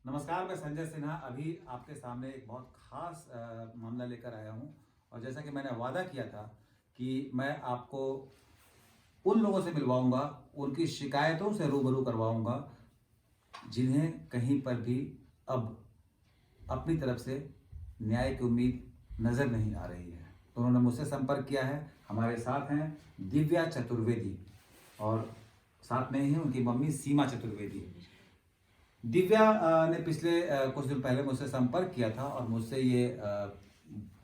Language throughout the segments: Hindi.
नमस्कार, मैं संजय सिन्हा अभी आपके सामने एक बहुत खास मामला लेकर आया हूँ। और जैसा कि मैंने वादा किया था कि मैं आपको उन लोगों से मिलवाऊंगा, उनकी शिकायतों से रूबरू करवाऊंगा, जिन्हें कहीं पर भी अब अपनी तरफ से न्याय की उम्मीद नज़र नहीं आ रही है। तो उन्होंने मुझसे संपर्क किया है। हमारे साथ हैं दिव्या चतुर्वेदी और साथ में ही उनकी मम्मी सीमा चतुर्वेदी। दिव्या ने पिछले कुछ दिन पहले मुझसे संपर्क किया था और मुझसे ये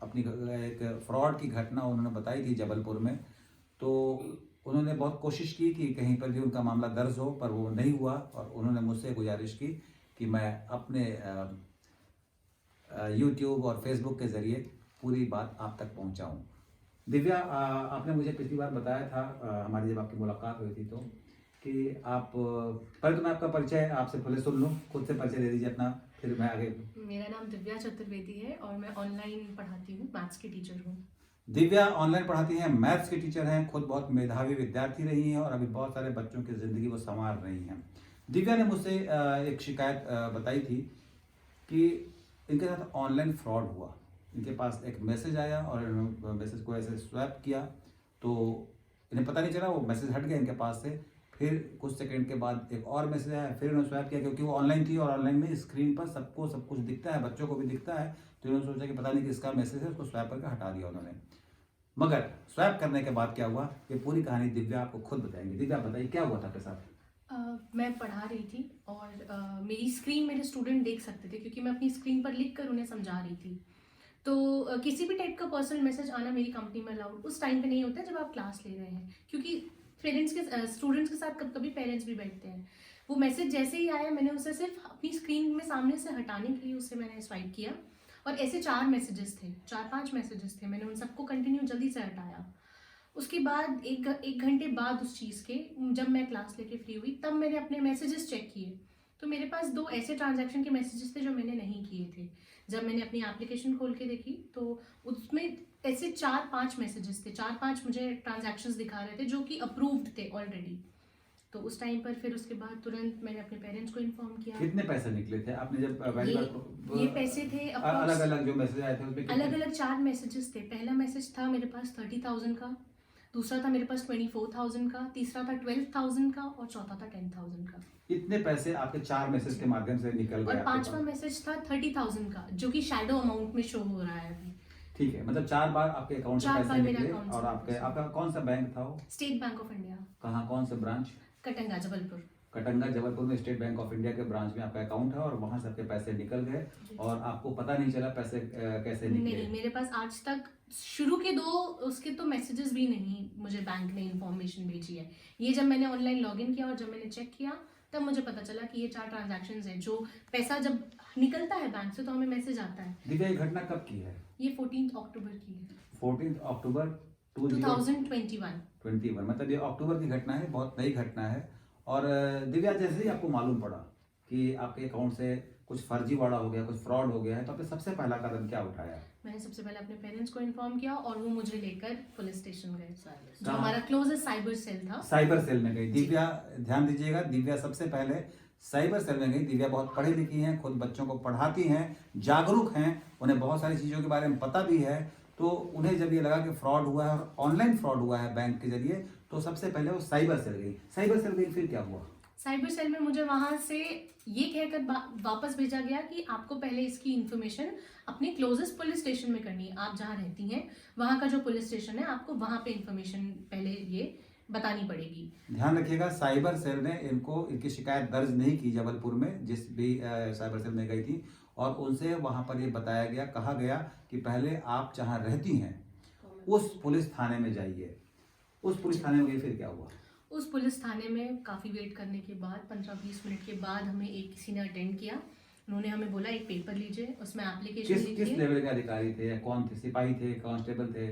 अपनी एक फ्रॉड की घटना उन्होंने बताई थी जबलपुर में। तो उन्होंने बहुत कोशिश की कि कहीं पर भी उनका मामला दर्ज हो, पर वो नहीं हुआ और उन्होंने मुझसे गुजारिश की कि मैं अपने यूट्यूब और फेसबुक के ज़रिए पूरी बात आप तक पहुंचाऊं। दिव्या, आपने मुझे पिछली बार बताया था, हमारी जब आपकी मुलाकात हुई थी, तो कि आप पहले तो मैं आपका परिचय आपसे पहले सुन लूँ, खुद से परिचय दे दीजिए अपना, फिर मैं आगे। मेरा नाम दिव्या चतुर्वेदी है और मैं ऑनलाइन पढ़ाती हूँ, मैथ्स की टीचर हूँ। दिव्या ऑनलाइन पढ़ाती हैं, मैथ्स की टीचर हैं, खुद बहुत मेधावी विद्यार्थी रही हैं और अभी बहुत सारे बच्चों की ज़िंदगी वो संवार रही हैं। दिव्या ने मुझसे एक शिकायत बताई थी कि इनके साथ ऑनलाइन फ्रॉड हुआ। इनके पास एक मैसेज आया और मैसेज को ऐसे स्वैप किया तो इन्हें पता नहीं चला, वो मैसेज हट गया इनके पास से। फिर कुछ सेकंड के बाद एक और मैसेज आया, फिर उन्होंने स्वैप किया, क्योंकि वो ऑनलाइन थी और ऑनलाइन में स्क्रीन पर सबको सब कुछ दिखता है, बच्चों को भी दिखता है। तो इन्होंने सोचा कि पता नहीं किसका मैसेज है, उसको स्वैप करके हटा दिया उन्होंने। मगर स्वैप करने के बाद क्या हुआ, ये पूरी कहानी दिव्या आपको खुद बताएंगी। दिव्या बताइए क्या हुआ था आपके साथ। मैं पढ़ा रही थी और मेरी स्क्रीन मेरे स्टूडेंट देख सकते थे क्योंकि मैं अपनी स्क्रीन पर लिख कर उन्हें समझा रही थी। तो किसी भी टाइप का पर्सनल मैसेज आना मेरी कंपनी में अलाउड उस टाइम पे नहीं होता जब आप क्लास ले रहे हैं, क्योंकि पेरेंट्स के स्टूडेंट्स के साथ कभी कभी पेरेंट्स भी बैठते हैं। वो मैसेज जैसे ही आया मैंने उसे सिर्फ अपनी स्क्रीन में सामने से हटाने के लिए उसे मैंने स्वाइप किया और ऐसे 4-5 मैसेजेस थे, मैंने उन सबको कंटिन्यू जल्दी से हटाया। उसके बाद एक घंटे बाद उस चीज़ के, जब मैं क्लास लेके फ्री हुई तब मैंने अपने मैसेजेस चेक किए, तो मेरे पास 2 ऐसे ट्रांजैक्शन के मैसेजेस थे जो मैंने नहीं किए थे। जब मैंने अपनी एप्लीकेशन खोल के देखी तो उसमें ऐसे 4-5 मैसेजेस थे, 4-5 मुझे ट्रांजैक्शंस दिखा रहे थे जो कि अप्रूव्ड थे ऑलरेडी। तो उस टाइम पर फिर उसके बाद तुरंत मैंने अपने पेरेंट्स को इन्फॉर्म किया। कितने पैसे निकले थे आपने जब पहली बार ये पैसे थे अलग अलग जो मैसेज आए थे उसमें अलग अलग 4 मैसेजेस थे। पहला मैसेज था मेरे पास 30,000 का, दूसरा था मेरे पास 24,000 का, तीसरा था 12,000 का और चौथा था 10,000 का। इतने पैसे आपके 4 मैसेज के माध्यम से निकल गए और आपके पांचवा पास। मैसेज था 30,000 का जो कि शैडो अमाउंट में शो हो रहा है अभी। ठीक है, मतलब 4 बार आपके अकाउंट से 4 पैसे बार मेरे निकले। अकाउंट और से आपका कौन सा बैंक था वो? स्टेट बैंक ऑफ इंडिया, कहाँ, कौन सा branch? Katanga Jabalpur. Katanga Jabalpur में स्टेट बैंक ऑफ इंडिया के ब्रांच में आपका अकाउंट है और वहां से आपके पैसे निकल गए और आपको पता नहीं चला पैसे कैसे निकले? नहीं, मेरे पास आज तक शुरू के 2 उसके तो मैसेजेस भी नहीं मुझे बैंक ने इन्फॉर्मेशन भेजी है। ये जब मैंने ऑनलाइन लॉगिन किया और जब मैंने चेक किया तब मुझे पता चला कि ये 4 ट्रांजैक्शंस हैं। जो पैसा जब निकलता है बैंक से तो हमें मैसेज आता है। दिव्या, ये घटना कब की है? ये 14 अक्टूबर की है, 14 अक्टूबर 2021। मतलब ये अक्टूबर की घटना है, बहुत नई घटना है। और दिव्या, जैसे ही आपको मालूम पड़ा कि आपके अकाउंट से कुछ फर्जीवाड़ा हो गया, कुछ फ्रॉड हो गया है, तो आपने सबसे पहला कदम क्या उठाया? मैंने सबसे पहले अपने पेरेंट्स को इन्फॉर्म किया और वो मुझे लेकर पुलिस स्टेशन गए, जो हमारा क्लोजेस्ट साइबर सेल था। साइबर सेल में गई दिव्या। ध्यान दीजिएगा, दिव्या सबसे पहले साइबर सेल में गई। दिव्या बहुत पढ़ी लिखी हैं, खुद बच्चों को पढ़ाती हैं, जागरूक हैं, उन्हें बहुत सारी चीज़ों के बारे में पता भी है। तो उन्हें जब ये लगा कि फ्रॉड हुआ है और ऑनलाइन फ्रॉड हुआ है बैंक के जरिए, तो सबसे पहले वो साइबर सेल गई। साइबर सेल गई, फिर क्या हुआ? साइबर सेल में मुझे वहां से ये कहकर वापस भेजा गया कि आपको पहले इसकी इन्फॉर्मेशन अपने क्लोजेस्ट पुलिस स्टेशन में करनी है। आप जहाँ रहती हैं वहाँ का जो पुलिस स्टेशन है आपको वहाँ पे इन्फॉर्मेशन पहले ये बतानी पड़ेगी। ध्यान रखिएगा, साइबर सेल ने इनकी शिकायत दर्ज नहीं की जबलपुर में, जिस भी साइबर सेल में गई थी। और उनसे वहां पर ये बताया गया, कहा गया कि पहले आप जहां रहती हैं उस पुलिस थाने में जाइए। उस पुलिस थाने में गई, फिर क्या हुआ? उस पुलिस थाने में काफ़ी वेट करने के बाद 15-20 मिनट के बाद हमें किसी ने अटेंड किया। उन्होंने हमें बोला एक पेपर लीजिए, उसमें एप्लीकेशन लिखिए। किस लेवल के अधिकारी थे, या कौन थे? सिपाही थे, कांस्टेबल थे?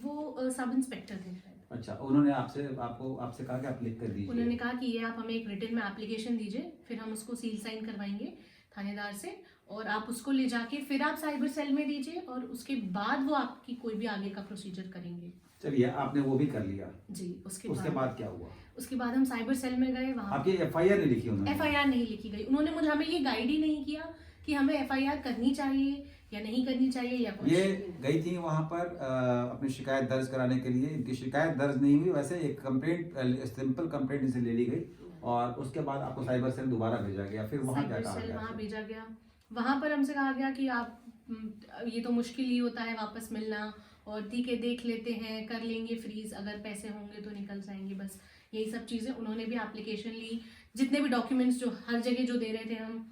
वो सब इंस्पेक्टर थे शायद। अच्छा, उन्होंने आपसे कहा कि आप लिख कर दीजिए। उन्होंने कहा कि ये आप हमें एक रिटन में एप्लीकेशन दीजिए, फिर हम उसको सील साइन करवाएंगे थानेदार से और आप उसको ले जाके फिर आप साइबर सेल में दीजिए और उसके बाद वो आपकी कोई भी आगे का प्रोसीजर करेंगे। चलिए, आपने वो भी कर लिया। जी। उसके बाद क्या हुआ? उसके बाद हम साइबर सेल में गए। वहाँ आपकी एफआईआर नहीं लिखी उन्होंने? एफआईआर नहीं लिखी गई। उन्होंने मुझे हमें ये गाइड ही नहीं किया कि हमें एफआईआर करनी चाहिए या नहीं करनी चाहिए या कुछ। ये गई थी वहां पर अपनी शिकायत दर्ज कराने के लिए। इनकी शिकायत दर्ज नहीं हुई, वैसे एक कंप्लेंट, सिंपल कंप्लेंट इनसे ले ली गई और उसके बाद आपको साइबर सेल दोबारा भेजा गया। फिर वहां क्या कहा साइबर सेल गया? वहाँ भेजा गया। वहाँ पर हमसे कहा गया कि आप ये तो मुश्किल ही होता है वापस मिलना, और ठीक है देख लेते हैं, कर लेंगे फ्रीज, अगर पैसे होंगे तो निकल जाएंगे। बस यही सब चीज़ें। उन्होंने भी एप्लीकेशन ली, जितने भी डॉक्यूमेंट्स जो हर जगह जो दे रहे थे हम,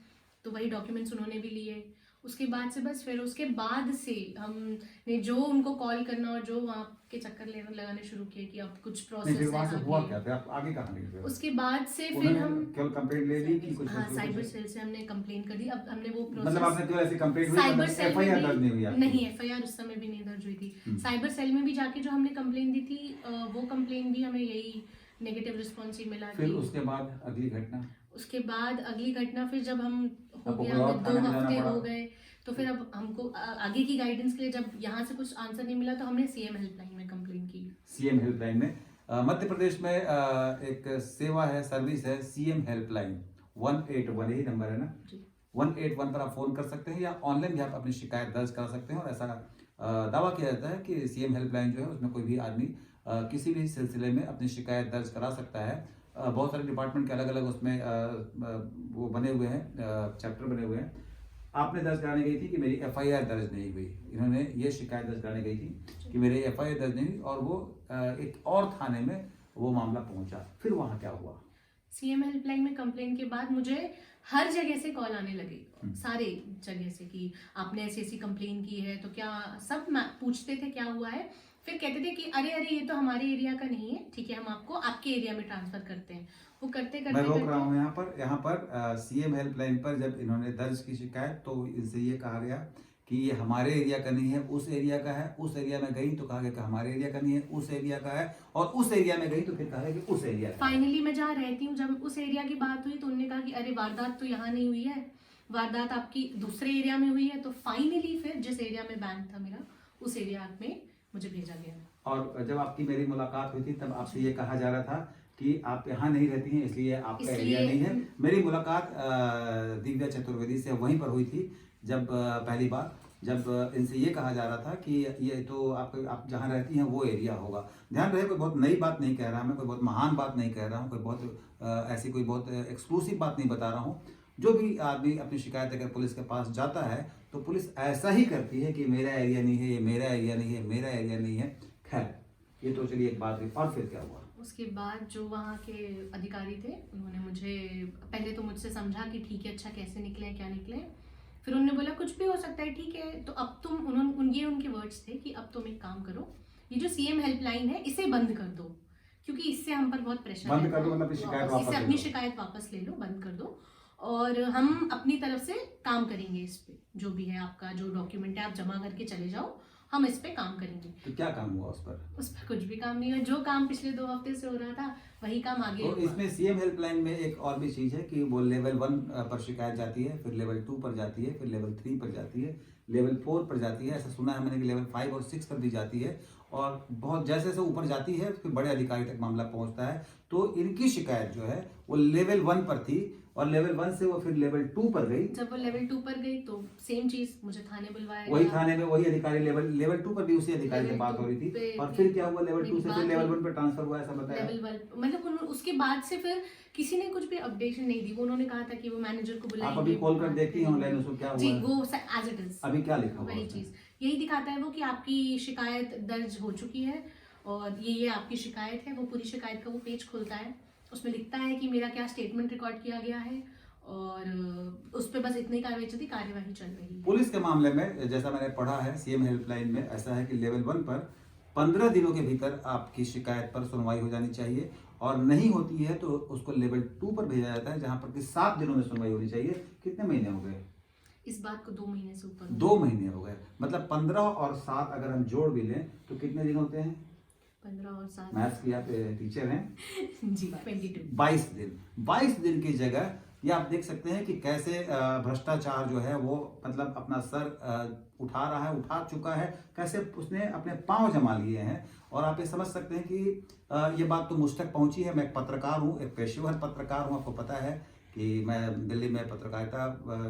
तो वही डॉक्यूमेंट्स उन्होंने भी लिए। उसके बाद से बस फिर उसके बाद से हमने जो उनको कॉल करना और जो वहाँ के चक्कर लगाने शुरू किए कि अब कुछ नहीं, प्रोसेस फिर है वहां से हुआ आगे। क्या? फिर आप आगे कहाँ गए? फिर उसके बाद से फिर उन्होंने हम केवल कंप्लेंट ले ली कि कुछ हाँ कुछ- साइबर सेल से हमने कंप्लेन कर दी। अब हमने वो मतलब आपने केवल ऐसी कंप्लेंट हुई, साइबर सेल में एफआईआर दर्ज नहीं हुई भी आपकी? नहीं, एफआईआर उस समय भी नहीं दर्ज हुई थी। साइबर सेल में भी जाके जो हमने कंप्लेन दी थी, वो कंप्लेन भी हमें यही नेगेटिव रिस्पॉन्स ही मिला। फिर उसके बाद अगली घटना? उसके बाद अगली घटना फिर जब हम हो आपको गया, कोई और हमें 2 थाने में जाना हफ्ते पड़ा? हो गए, तो फिर अब हमको आगे की गाइडेंस के लिए जब यहाँ से कुछ आंसर नहीं मिला तो हमने सीएम हेल्पलाइन में कंप्लेन की। सीएम हेल्पलाइन में मध्य प्रदेश में एक सेवा है, सर्विस है सीएम हेल्पलाइन 181, यही नंबर है ना? जी। 181 पर आप फोन कर सकते हैं या ऑनलाइन भी आप अपनी शिकायत दर्ज करा सकते हैं। और ऐसा दावा किया जाता है कि सीएम हेल्पलाइन जो है उसमें कोई भी आदमी किसी भी सिलसिले में अपनी शिकायत दर्ज करा सकता है। बहुत सारे डिपार्टमेंट के अलग अलग उसमें वो बने हुए हैं, चैप्टर बने हुए हैं। आपने दर्ज कराने गई थी कि मेरी एफआईआर दर्ज नहीं हुई। इन्होंने ये शिकायत दर्ज कराने गई थी कि मेरी एफआईआर दर्ज नहीं हुई और वो एक और थाने में वो मामला पहुंचा। फिर वहां क्या हुआ? सीएम हेल्पलाइन में कंप्लेन के बाद मुझे हर जगह से कॉल आने लगे, सारे जगह से, कि आपने ऐसी ऐसी कंप्लेन की है तो क्या, सब पूछते थे क्या हुआ है। फिर कहते थे कि अरे अरे ये तो हमारे एरिया का नहीं है, ठीक है हम आपको आपके एरिया में ट्रांसफर करते हैं। वो करते मैं करते रोक रहा हूँ यहाँ पर सीएम हेल्पलाइन पर जब इन्होंने दर्ज की शिकायत तो इनसे ये कहा गया कि ये हमारे एरिया का नहीं है, उस एरिया का है। उस एरिया में गई तो कहा गया कि हमारे एरिया का नहीं है, उस एरिया का है। और उस एरिया में गई तो फिर कहा गया कि उस एरिया का है। फाइनली मैं जहाँ रहती हूँ, जब उस एरिया की बात हुई तो उन्होंने कहा कि अरे वारदात तो यहाँ नहीं हुई है, वारदात आपकी दूसरे एरिया में हुई है। तो फाइनली फिर जिस एरिया में बैंक था मेरा, उस एरिया में मुझे भेजा गया। और जब आपकी मेरी मुलाकात हुई थी तब आपसे ये कहा जा रहा था कि आप यहाँ नहीं रहती हैं इसलिए आपका एरिया नहीं है। मेरी मुलाकात दिव्या चतुर्वेदी से वहीं पर हुई थी जब पहली बार, जब इनसे ये कहा जा रहा था कि ये तो आप जहाँ रहती हैं वो एरिया होगा। ध्यान रहे, कोई बहुत नई बात नहीं कह रहा, मैं कोई बहुत महान बात नहीं कह रहा हूँ, कोई बहुत ऐसी कोई बहुत एक्सक्लूसिव बात नहीं बता रहा हूँ। जो भी आदमी अपनी शिकायत अगर पुलिस के पास जाता है तो पुलिस ऐसा ही करती है कि मेरा एरिया नहीं है, ये मेरा एरिया नहीं है, मेरा एरिया नहीं है। खैर, ये तो चलिए एक बात हुई। और फिर क्या हुआ? उसके बाद जो वहाँ के अधिकारी थे उन्होंने मुझे पहले तो मुझसे समझा कि ठीक है अच्छा कैसे निकले क्या निकले। फिर उन्होंने बोला कुछ भी हो सकता है, ठीक है तो अब तुम, ये उनके वर्ड्स थे कि अब तुम एक काम करो, ये जो सीएम हेल्पलाइन है इसे बंद कर दो, क्योंकि इससे हम पर बहुत प्रेशर बंद कर दो मतलब शिकायत वापस इससे ले अपनी लो। शिकायत वापस ले लो, बंद कर दो, और हम अपनी तरफ से काम करेंगे इस पे, जो भी है आपका जो डॉक्यूमेंट है आप जमा करके चले जाओ, हम इस पे काम करेंगे। तो क्या काम हुआ उस पर? उस पर कुछ भी काम नहीं हुआ, जो काम पिछले 2 हफ्ते से हो रहा था वही काम आगे तो हुआ। इसमें सीएम हेल्पलाइन में एक और भी चीज है कि वो लेवल 1 पर शिकायत जाती है, फिर लेवल 2 पर जाती है, फिर लेवल 3 पर जाती है, लेवल 4 पर जाती है। ऐसा सुना है मैंने कि लेवल 5 और 6 पर भी जाती है। और बहुत जैसे जैसे ऊपर जाती है फिर बड़े अधिकारी तक मामला पहुंचता है। तो इनकी शिकायत जो है वो लेवल 1 पर थी और लेवल 1 से वो फिर लेवल 2 पर गई। जब वो लेवल 2 पर गई तो सेम चीज, मुझे थाने बुलवाया वही गया। थाने में वही अधिकारी लेवल 2 पर भी उसी अधिकारी से बात हो रही थी। और फिर क्या हुआ? लेवल 2 से फिर लेवल 1 पर ट्रांसफर हुआ, ऐसा बताया। लेवल 1 मतलब उसके बाद से फिर किसी ने कुछ भी अपडेशन नहीं दी। वो उन्होंने कहा था कि वो मैनेजर को बुलाएंगे। आप अभी खोल कर देखती हैं ऑनलाइन उसको क्या हुआ जी, है? वो एज इट इज अभी क्या लिखा हुआ वही है? चीज यही दिखाता है वो कि आपकी शिकायत दर्ज हो चुकी है और ये आपकी शिकायत है। वो पूरी शिकायत का वो पेज खुलता है, उसमें लिखता है कि मेरा क्या स्टेटमेंट रिकॉर्ड किया गया है और उस पर बस इतनी कार्यवाही चल रही है। पुलिस के मामले में जैसा मैंने पढ़ा है सीएम हेल्पलाइन में ऐसा है कि लेवल 1 पर 15 दिनों के भीतर आपकी शिकायत पर सुनवाई हो जानी चाहिए और नहीं होती है तो उसको लेवल 2 पर भेजा जाता है जहां पर कि 7 दिनों में सुनवाई होनी चाहिए। कितने महीने हो गए? इस बात को 2 महीने से ऊपर 2 महीने हो गए। मतलब 15 और 7 अगर हम जोड़ भी लें तो कितने दिन होते हैं? 15 और 7 मैथ्स की आप टीचर हैं जी 22 22 दिन। 22 दिन की जगह ये आप देख सकते हैं कि कैसे भ्रष्टाचार जो है वो मतलब अपना सर उठा रहा है, उठा चुका है, कैसे उसने अपने पांव जमा लिए हैं। और आप ये समझ सकते हैं कि ये बात तो मुझ तक पहुंची है। मैं एक पत्रकार हूँ, एक पेशेवर पत्रकार हूँ। आपको पता है कि मैं दिल्ली में पत्रकारिता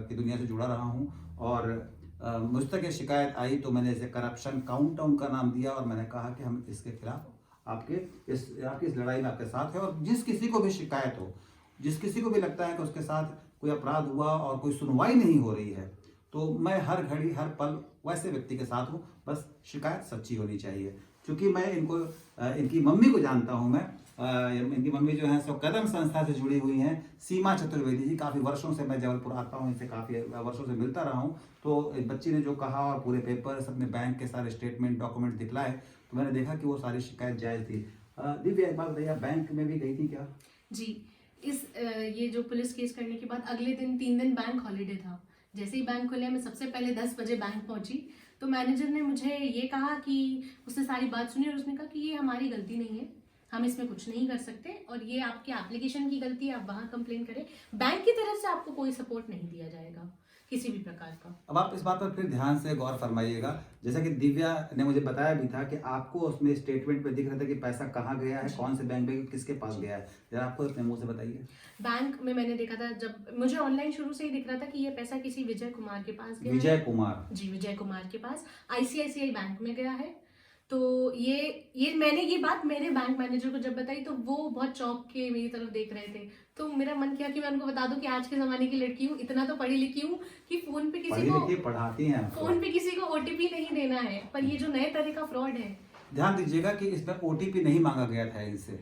की दुनिया से जुड़ा रहा हूँ, और मुझ तक ये शिकायत आई तो मैंने इसे करप्शन काउंटडाउन का नाम दिया, और मैंने कहा कि हम इसके खिलाफ आपकी इस लड़ाई में आपके साथ है। और जिस किसी को भी शिकायत हो, जिस किसी को भी लगता है कि उसके साथ कोई अपराध हुआ और कोई सुनवाई नहीं हो रही है, तो मैं हर घड़ी हर पल वैसे व्यक्ति के साथ हूँ। बस शिकायत सच्ची होनी चाहिए। क्योंकि मैं इनकी मम्मी को जानता हूँ। मैं इनकी मम्मी जो है सो कदम संस्था से जुड़ी हुई हैं, सीमा चतुर्वेदी जी। काफ़ी वर्षों से मैं जबलपुर आता हूँ, इनसे काफ़ी वर्षों से मिलता रहा हूँ। तो इस बच्ची ने जो कहा और पूरे पेपर्स अपने बैंक के सारे स्टेटमेंट डॉक्यूमेंट दिखलाए, तो मैंने देखा कि वो सारी शिकायत जायज़ थी। दिव्या, एक बात बताइए, आप बैंक में भी गई थी क्या? जी, ये जो पुलिस केस करने के बाद अगले दिन 3 दिन बैंक हॉलीडे था। जैसे ही बैंक खुले, मैं सबसे पहले 10 बजे बैंक पहुंची। तो मैनेजर ने मुझे ये कहा कि उसने सारी बात सुनी और उसने कहा कि ये हमारी गलती नहीं है, हम इसमें कुछ नहीं कर सकते, और ये आपके एप्लीकेशन की गलती है, आप वहाँ कंप्लेन करें। बैंक की तरफ से आपको कोई सपोर्ट नहीं दिया जाएगा किसी भी प्रकार का। अब आप इस बात पर फिर ध्यान से गौर फरमाइएगा। जैसा कि दिव्या ने मुझे बताया भी था कि आपको उसमें स्टेटमेंट में दिख रहा था कि पैसा कहाँ गया है, कौन से बैंक में, किसके पास गया है। जरा आपको अपने मुंह से बताइए। बैंक में मैंने देखा था, जब मुझे ऑनलाइन शुरू से ही दिख रहा था कि ये पैसा किसी विजय कुमार के पास गया विजय है। कुमार? जी, विजय कुमार के पास आईसीआईसीआई बैंक में गया है। तो ये मैंने ये बात मेरे बैंक मैनेजर को जब बताई, तो वो बहुत चौंक के मेरी तरफ देख रहे थे। तो मेरा मन किया कि मैं उनको बता दूं कि आज के जमाने की लड़की हूँ, इतना तो पढ़ी लिखी हूँ कि फोन पे पढ़ाती हैं आपको। फोन पे किसी को ओटीपी नहीं देना है। पर ये जो नए तरह का फ्रॉड है, ध्यान दीजिएगा कि इसमें ओटीपी नहीं मांगा गया था इनसे।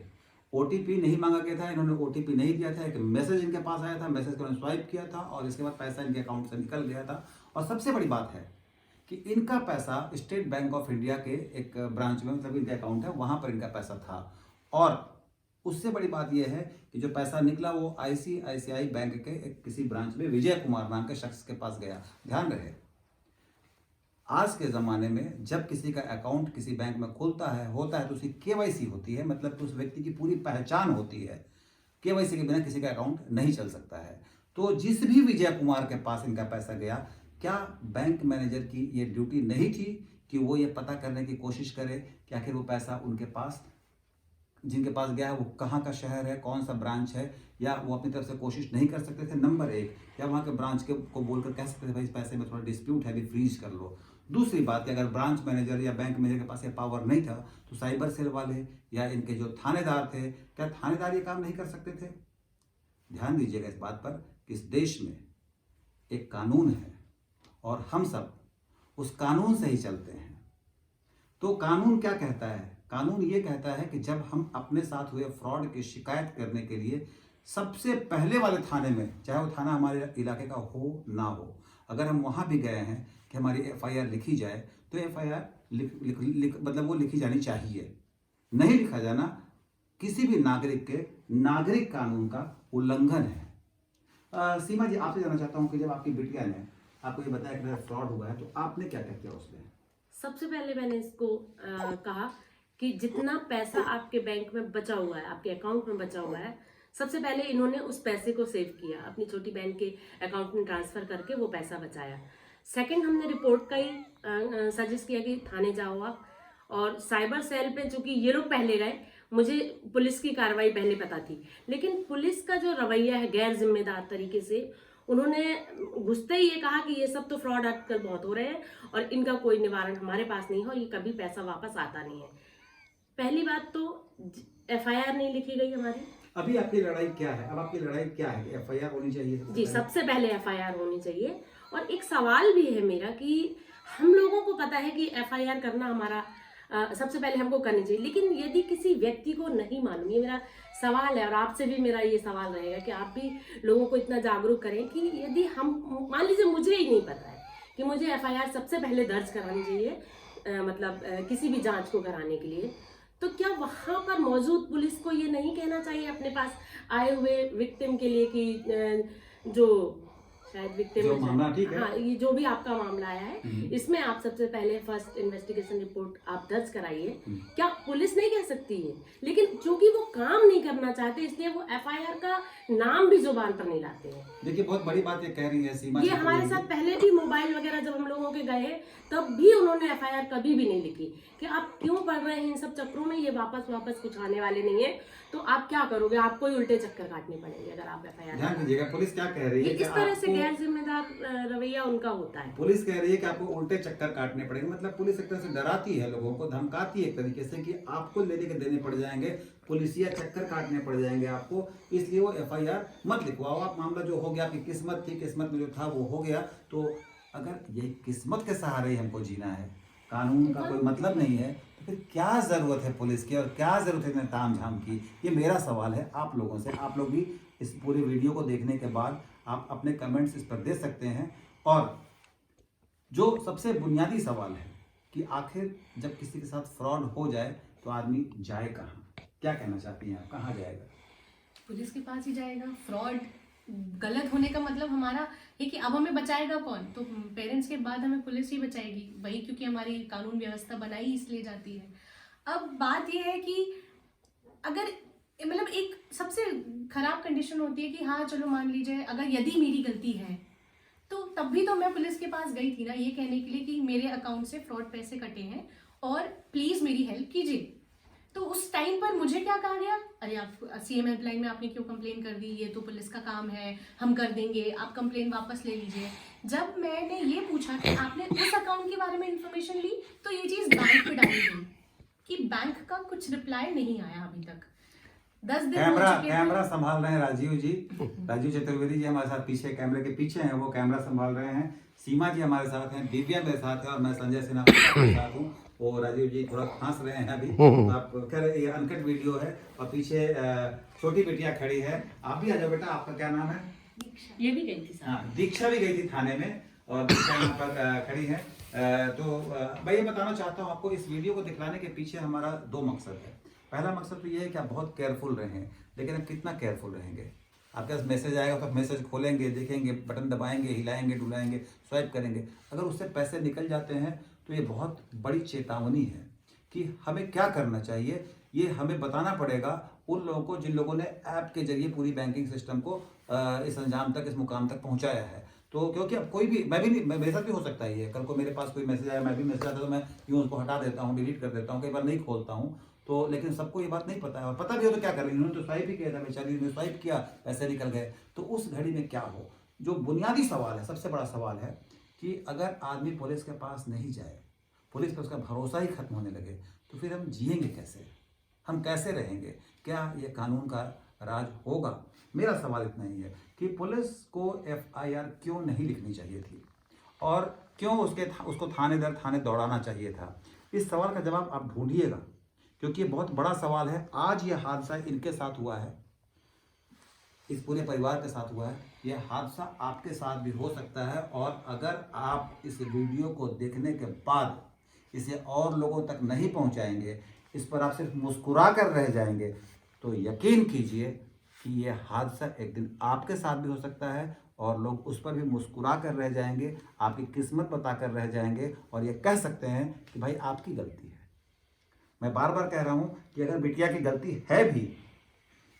ओटीपी नहीं मांगा गया था, इन्होंने ओटीपी नहीं दिया था। एक मैसेज इनके पास आया था, मैसेज को स्वाइप किया था और इसके बाद पैसा इनके अकाउंट से निकल गया था। और सबसे बड़ी बात है कि इनका पैसा स्टेट बैंक ऑफ इंडिया के एक ब्रांच में, मतलब इनका अकाउंट है, वहां पर इनका पैसा था। और उससे बड़ी बात यह है कि जो पैसा निकला वो आईसीआईसीआई बैंक के एक किसी ब्रांच में विजय कुमार नाम के शख्स के पास गया। ध्यान रहे, आज के ज़माने में जब किसी का अकाउंट किसी बैंक में खुलता है, होता है, तो उसकी केवाईसी होती है, मतलब कि उस व्यक्ति की पूरी पहचान होती है। केवाईसी के बिना किसी का अकाउंट नहीं चल सकता है। तो जिस भी विजय कुमार के पास इनका पैसा गया, क्या बैंक मैनेजर की ये ड्यूटी नहीं थी कि वो ये पता करने की कोशिश करे कि आखिर वो पैसा उनके पास, जिनके पास गया है, वो कहाँ का शहर है, कौन सा ब्रांच है, या वो अपनी तरफ से कोशिश नहीं कर सकते थे? नंबर एक, या वहाँ के ब्रांच को बोलकर कह सकते थे भाई इस पैसे में थोड़ा डिस्प्यूट है, अभी फ्रीज कर लो। दूसरी बात कि अगर ब्रांच मैनेजर या बैंक मैनेजर के पास ये पावर नहीं था, तो साइबर सेल वाले या इनके जो थानेदार थे, क्या थानेदार ये काम नहीं कर सकते थे? ध्यान दीजिएगा इस बात पर कि इस देश में एक कानून है और हम सब उस कानून से ही चलते हैं। तो कानून क्या कहता है? कानून ये कहता है कि जब हम अपने साथ हुए फ्रॉड की शिकायत करने के लिए सबसे पहले वाले थाने में, चाहे वो थाना हमारे इलाके का हो ना हो, अगर हम वहाँ भी गए हैं कि हमारी एफआईआर लिखी जाए, तो एफआईआर मतलब वो लिखी जानी चाहिए। नहीं लिखा जाना किसी भी नागरिक के नागरिक कानून का उल्लंघन है। सीमा जी, आपसे जानना चाहता हूँ कि जब आपकी बिटिया ने आपको ये बताया कि मेरा फ्रॉड हुआ है, तो आपने क्या क्या किया उसमें? सबसे पहले मैंने इसको कहा कि जितना पैसा आपके बैंक में बचा हुआ है, आपके अकाउंट में बचा हुआ है, सबसे पहले इन्होंने उस पैसे को सेव किया, अपनी छोटी बहन के अकाउंट में ट्रांसफर करके वो पैसा बचाया। सेकंड, हमने रिपोर्ट का ही सजेस्ट किया कि थाने जाओ आप, और साइबर सेल पे, चूंकि ये लोग पहले गए, मुझे पुलिस की कार्रवाई पहले पता थी, लेकिन पुलिस का जो रवैया है गैर जिम्मेदार तरीके से, उन्होंने घुसते ही ये कहा कि ये सब तो फ्रॉड आजकल बहुत हो रहे हैं और इनका कोई निवारण हमारे पास नहीं है और ये कभी पैसा वापस आता नहीं है। पहली बात तो एफआईआर नहीं लिखी गई हमारी। अभी आपकी लड़ाई क्या है? अब आपकी लड़ाई क्या है? एफआईआर होनी चाहिए जी, सबसे पहले एफआईआर होनी चाहिए। और एक सवाल भी है मेरा कि हम लोगों को पता है कि एफआईआर करना हमारा सबसे पहले हमको करनी चाहिए, लेकिन यदि किसी व्यक्ति को नहीं मालूम, ये मेरा सवाल है और आपसे भी मेरा ये सवाल रहेगा कि आप भी लोगों को इतना जागरूक करें कि यदि हम, मान लीजिए मुझे ही नहीं पता है कि मुझे एफआईआर सबसे पहले दर्ज करानी चाहिए, मतलब किसी भी जांच को कराने के लिए, तो क्या वहाँ पर मौजूद पुलिस को ये नहीं कहना चाहिए अपने पास आए हुए विक्टिम के लिए कि जो शायद विक्टिम जो मामला ठीक है। हाँ, ये जो भी आपका मामला आया है, हम्म। इसमें आप सबसे पहले फर्स्ट इन्वेस्टिगेशन रिपोर्ट आप दर्ज कराइए। हम्म। क्या पुलिस नहीं कह सकती है, लेकिन चूंकि वो काम नहीं करना चाहते इसलिए वो एफआईआर का नाम भी जुबान पर नहीं लाते हैं। देखिए बहुत बड़ी बात ये कह रही है सीमा ये चतुर्वेदी हमारे जी। साथ पहले भी मोबाइल वगैरह जब हम लोगों के गए तब भी उन्होंने एफआईआर कभी भी नहीं लिखी कि आप क्यों पढ़ रहे हैं इन सब चक्करों में, ये वापस कुछ आने वाले नहीं है, तो आप क्या करोगे, आपको ही उल्टे चक्कर काटने पड़ेंगे अगर आप ध्यान एफआईआर। दीजिएगा, पुलिस क्या कह रही है कि इस तरह से आपको- गैर जिम्मेदार रवैया उनका होता है। पुलिस कह रही है कि आपको उल्टे चक्कर काटने पड़ेंगे। मतलब पुलिस एक तरह से डराती है लोगों को, धमकाती है एक तरीके से कि आपको लेने के देने पड़ जाएंगे, पुलिसिया चक्कर काटने पड़ जाएंगे आपको, इसलिए वो एफआईआर मत लिखवाओ। आप मामला जो हो गया, आपकी किस्मत थी, किस्मत में जो था वो हो गया। तो अगर ये किस्मत के सहारे ही हमको जीना है, कानून का कोई मतलब नहीं है, तो फिर क्या जरूरत है पुलिस की और क्या जरूरत है इतने ताम झाम की? ये मेरा सवाल है आप लोगों से। आप लोग भी इस पूरे वीडियो को देखने के बाद आप अपने कमेंट्स इस पर दे सकते हैं। और जो सबसे बुनियादी सवाल है कि आखिर जब किसी के साथ फ्रॉड हो जाए तो आदमी जाए कहाँ? क्या कहना चाहती हैं आप, कहाँ जाएगा? पुलिस के पास ही जाएगा। फ्रॉड गलत होने का मतलब हमारा है कि अब हमें बचाएगा कौन? तो पेरेंट्स के बाद हमें पुलिस ही बचाएगी, वही क्योंकि हमारी कानून व्यवस्था बनाई इसलिए जाती है। अब बात यह है कि अगर मतलब एक सबसे खराब कंडीशन होती है कि हाँ चलो मान लीजिए अगर यदि मेरी गलती है तो तब भी तो मैं पुलिस के पास गई थी ना, ये कहने के लिए कि मेरे अकाउंट से फ्रॉड पैसे कटे हैं और प्लीज मेरी हेल्प कीजिए। तो उस टाइम पर मुझे क्या कहा गया, अरे आप सीएम हेल्पलाइन में आपने क्यों कंप्लेन कर दी, ये तो पुलिस का काम है, हम कर देंगे, आप कंप्लेन वापस ले लीजिए। जब मैंने ये पूछा कि आपने उस अकाउंट के बारे में इंफॉर्मेशन ली तो ये चीज बैंक पे डाली गई कि बैंक का कुछ रिप्लाई नहीं आया अभी तक। 10 दिन हो चुके हैं। कैमरा संभाल रहे हैं राजीव जी, राजीव चतुर्वेदी जी हमारे साथ पीछे, कैमरे के पीछे हैं, वो कैमरा संभाल रहे हैं। सीमा जी हमारे साथ हैं, दिव्या मेरे साथ है और मैं संजय सिन्हा के साथ हूँ। वो राजीव जी थोड़ा हंस रहे हैं अभी। आप कह रहे ये अनकट वीडियो है और पीछे छोटी बेटियां खड़ी है। आप भी आ जाओ बेटा, आपका क्या नाम है? ये भी गई थी। हाँ, दीक्षा भी गई थी थाने में और दीक्षा यहाँ पर खड़ी है। तो मैं ये बताना चाहता हूँ आपको, इस वीडियो को दिखलाने के पीछे हमारा 2 मकसद है। पहला मकसद तो ये है कि आप बहुत केयरफुल रहें, लेकिन आप कितना केयरफुल रहेंगे? आपके पास मैसेज आएगा तो आप मैसेज खोलेंगे, देखेंगे, बटन दबाएंगे, हिलाएंगे, डुलाएंगे, स्वाइप करेंगे। अगर उससे पैसे निकल जाते हैं तो ये बहुत बड़ी चेतावनी है कि हमें क्या करना चाहिए। ये हमें बताना पड़ेगा उन लोगों को जिन लोगों ने ऐप के जरिए पूरी बैंकिंग सिस्टम को इस अंजाम तक, इस मुकाम तक पहुंचाया है। तो क्योंकि अब कोई भी, मैं भी नहीं, मेरे साथ भी हो सकता है ये, कल को मेरे पास कोई मैसेज आया, मैं भी मैसेज आता तो मैं यूँ उसको हटा देता हूँ, डिलीट कर देता हूँ, कई बार नहीं खोलता हूँ। तो लेकिन सबको ये बात नहीं पता है, और पता भी हो तो क्या करेंगे, उन्होंने तो स्वाइप ही किया था, बेचारी ने स्वाइप किया, पैसे निकल गए। तो उस घड़ी में क्या हो? जो बुनियादी सवाल है, सबसे बड़ा सवाल है कि अगर आदमी पुलिस के पास नहीं जाए, पुलिस पर उसका भरोसा ही खत्म होने लगे, तो फिर हम जिएंगे कैसे? हम कैसे रहेंगे? क्या ये कानून का राज होगा? मेरा सवाल इतना ही है कि पुलिस को एफआईआर क्यों नहीं लिखनी चाहिए थी और क्यों उसको थाने दर थाने दौड़ाना चाहिए था? इस सवाल का जवाब आप ढूंढिएगा, क्योंकि ये बहुत बड़ा सवाल है। आज ये हादसा इनके साथ हुआ है, इस पूरे परिवार के साथ हुआ है, यह हादसा आपके साथ भी हो सकता है। और अगर आप इस वीडियो को देखने के बाद इसे और लोगों तक नहीं पहुंचाएंगे, इस पर आप सिर्फ मुस्कुरा कर रह जाएंगे, तो यकीन कीजिए कि यह हादसा एक दिन आपके साथ भी हो सकता है और लोग उस पर भी मुस्कुरा कर रह जाएंगे, आपकी किस्मत बता कर रह जाएंगे और ये कह सकते हैं कि भाई आपकी गलती है। मैं बार बार कह रहा हूँ कि अगर बिटिया की गलती है भी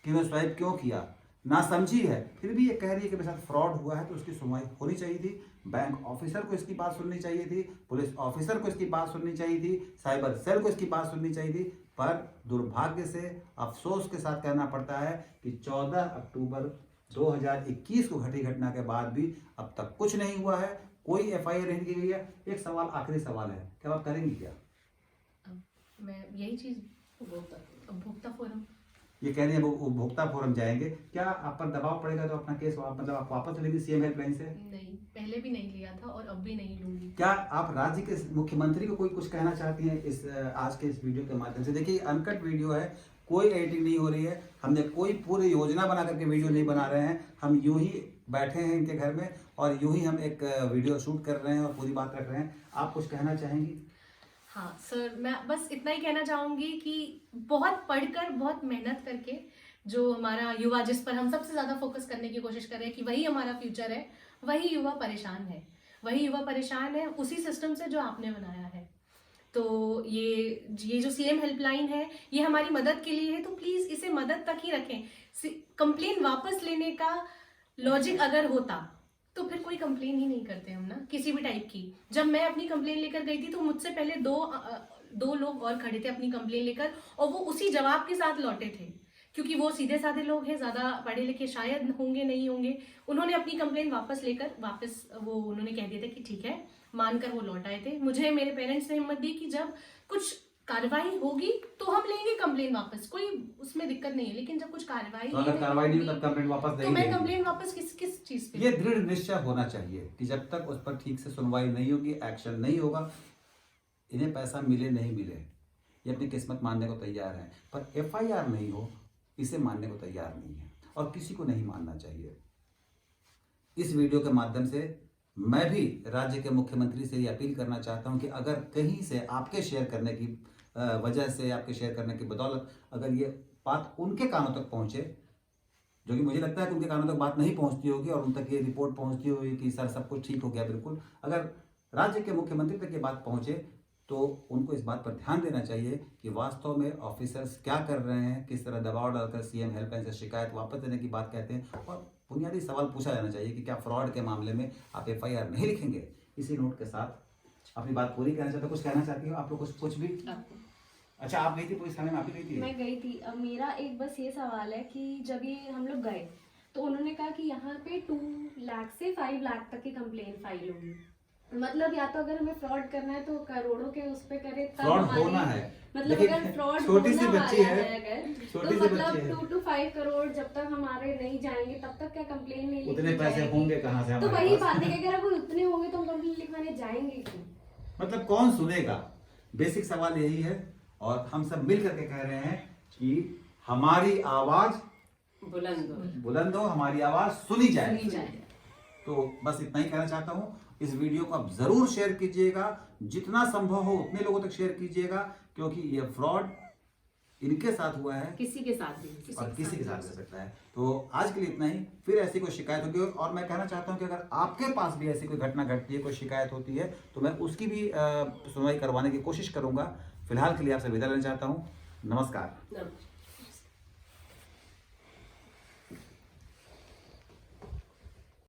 कि मैं स्वाइप क्यों किया, ना समझी है, फिर भी ये कह रही है कि मेरे साथ फ्रॉड हुआ है, तो उसकी सुनवाई होनी चाहिए थी। बैंक ऑफिसर को इसकी बात सुननी चाहिए थी, पुलिस ऑफिसर को इसकी बात सुननी चाहिए थी, साइबर सेल को इसकी बात सुननी चाहिए थी। पर दुर्भाग्य से, अफसोस के साथ कहना पड़ता है कि 14 अक्टूबर 2021 को घटी घटना के बाद भी अब तक कुछ नहीं हुआ है, कोई एफआईआर नहीं की गई है। एक सवाल, आखिरी सवाल है, क्या आप करेंगी क्या? मैं यही चीज, उपभोक्ता फोरम, ये कह रही है वो उपभोक्ता फोरम जाएंगे, क्या आप पर दबाव पड़ेगा तो अपना केस मतलब आप वापस लेंगे सीएम हेल्पलाइन से? नहीं, पहले भी नहीं लिया था और अब भी नहीं लूंगी। क्या आप राज्य के मुख्यमंत्री को कोई कुछ कहना चाहती हैं इस आज के इस वीडियो के माध्यम से? देखिए अनकट वीडियो है, कोई एडिटिंग नहीं हो रही है, हमने कोई पूरी योजना बना करके वीडियो नहीं बना रहे हैं, हम यूं ही बैठे हैं इनके घर में और यूं ही हम एक वीडियो शूट कर रहे हैं और पूरी बात रख रहे हैं। आप कुछ कहना चाहेंगी? हाँ सर, मैं बस इतना ही कहना चाहूँगी कि बहुत पढ़कर, बहुत मेहनत करके, जो हमारा युवा, जिस पर हम सबसे ज़्यादा फोकस करने की कोशिश कर रहे हैं कि वही हमारा फ्यूचर है, वही युवा परेशान है, वही युवा परेशान है उसी सिस्टम से जो आपने बनाया है। तो ये जो सीएम हेल्पलाइन है ये हमारी मदद के लिए है, तो प्लीज इसे मदद तक ही रखें। कंप्लेन वापस लेने का लॉजिक अगर होता तो फिर कोई कंप्लेन ही नहीं करते हम ना, किसी भी टाइप की। जब मैं अपनी कंप्लेन लेकर गई थी तो मुझसे पहले दो लोग और खड़े थे अपनी कंप्लेन लेकर, और वो उसी जवाब के साथ लौटे थे, क्योंकि वो सीधे साधे लोग हैं, ज्यादा पढ़े लिखे शायद होंगे नहीं होंगे। उन्होंने अपनी कंप्लेन वापस लेकर वो उन्होंने कह दिया था कि ठीक है, मानकर वो लौट आए थे। मुझे मेरे पेरेंट्स ने हिम्मत दी कि जब कुछ कार्रवाई होगी तो हम लेंगे कंप्लेन वापस, कोई उसमें दिक्कत नहीं है, लेकिन जब कुछ कार्रवाई तो अगर कार्रवाई नहीं हो तब कंप्लेंट वापस तो नहीं मैं देंगे। कंप्लेन वापस किस चीज पे? ये दृढ़ निश्चय होना चाहिए कि जब तक उस पर ठीक से सुनवाई नहीं होगी, एक्शन नहीं होगा, इन्हें पैसा मिले नहीं मिले ये अपनी किस्मत मानने को तैयार है, पर एफआईआर नहीं हो इसे मानने को तैयार नहीं है, और किसी को नहीं मानना चाहिए। इस वीडियो के माध्यम से मैं भी राज्य के मुख्यमंत्री से ये अपील करना चाहता हूं कि अगर कहीं से आपके शेयर करने की वजह से, आपके शेयर करने की बदौलत अगर ये बात उनके कानों तक पहुंचे, जो कि मुझे लगता है कि उनके कानों तक बात नहीं पहुंचती होगी और उन तक ये रिपोर्ट पहुंचती होगी कि सर सब कुछ ठीक हो गया बिल्कुल, अगर राज्य के मुख्यमंत्री तक ये बात पहुंचे तो उनको इस बात पर ध्यान देना चाहिए कि वास्तव में ऑफिसर्स क्या कर रहे हैं, किस तरह दबाव डालकर सीएम हेल्पलाइन से शिकायत वापस देने की बात कहते हैं, और बुनियादी सवाल पूछा जाना चाहिए कि क्या फ्रॉड के मामले में आप एफआईआर नहीं लिखेंगे। इसी नोट के साथ अपनी बात पूरी करना चाहते हो, कुछ कहना चाहती हो आप लोग? कुछ भी? अच्छा, आप गई थी पुलिस थाने में? आप ही गई थी? मैं गई थी। अब मेरा एक बस ये सवाल है कि जब ये हम लोग गए तो उन्होंने कहा कि यहाँ पे 2 लाख से 5 लाख तक की कंप्लेन फाइल होगी। मतलब या तो अगर हमें फ्रॉड करना है तो करोड़ों के उस पे करे तब फ्रॉड हमारी, होना है, मतलब लेकिन अगर फ्रॉड छोटी सी होना बच्ची वाला है, अगर छोटी तो सी बच्ची मतलब है। 2 to 5 करोड़ जब तक हमारे नहीं जाएंगे तब तक क्या कंप्लेन नहीं उतने लिखी पैसे जाएगी? होंगे कहाँ से तो हमारे वही पास? बात है कि अगर अगर उतने होंगे तो हम कंप्लेन लिखवाने जाएंगे क्यों? मतलब कौन सुनेगा? बेसिक सवाल यही है, और हम सब मिल करके कह रहे हैं कि हमारी आवाज बुलंद हो, हमारी आवाज सुनी जाए। तो बस इतना ही कहना चाहता हूं। इस वीडियो को आप जरूर शेयर कीजिएगा, जितना संभव हो उतने लोगों तक शेयर कीजिएगा, क्योंकि ये फ्रॉड इनके साथ हुआ है, किसी के साथ भी और किसी के साथ हो सकता है। तो आज के लिए इतना ही। फिर ऐसी कोई शिकायत होगी, और मैं कहना चाहता हूं कि अगर आपके पास भी ऐसी कोई घटना घटती है, कोई शिकायत होती है, तो मैं उसकी भी सुनवाई करवाने की कोशिश करूंगा। फिलहाल के लिए आपसे विदा लेना चाहता हूं। नमस्कार।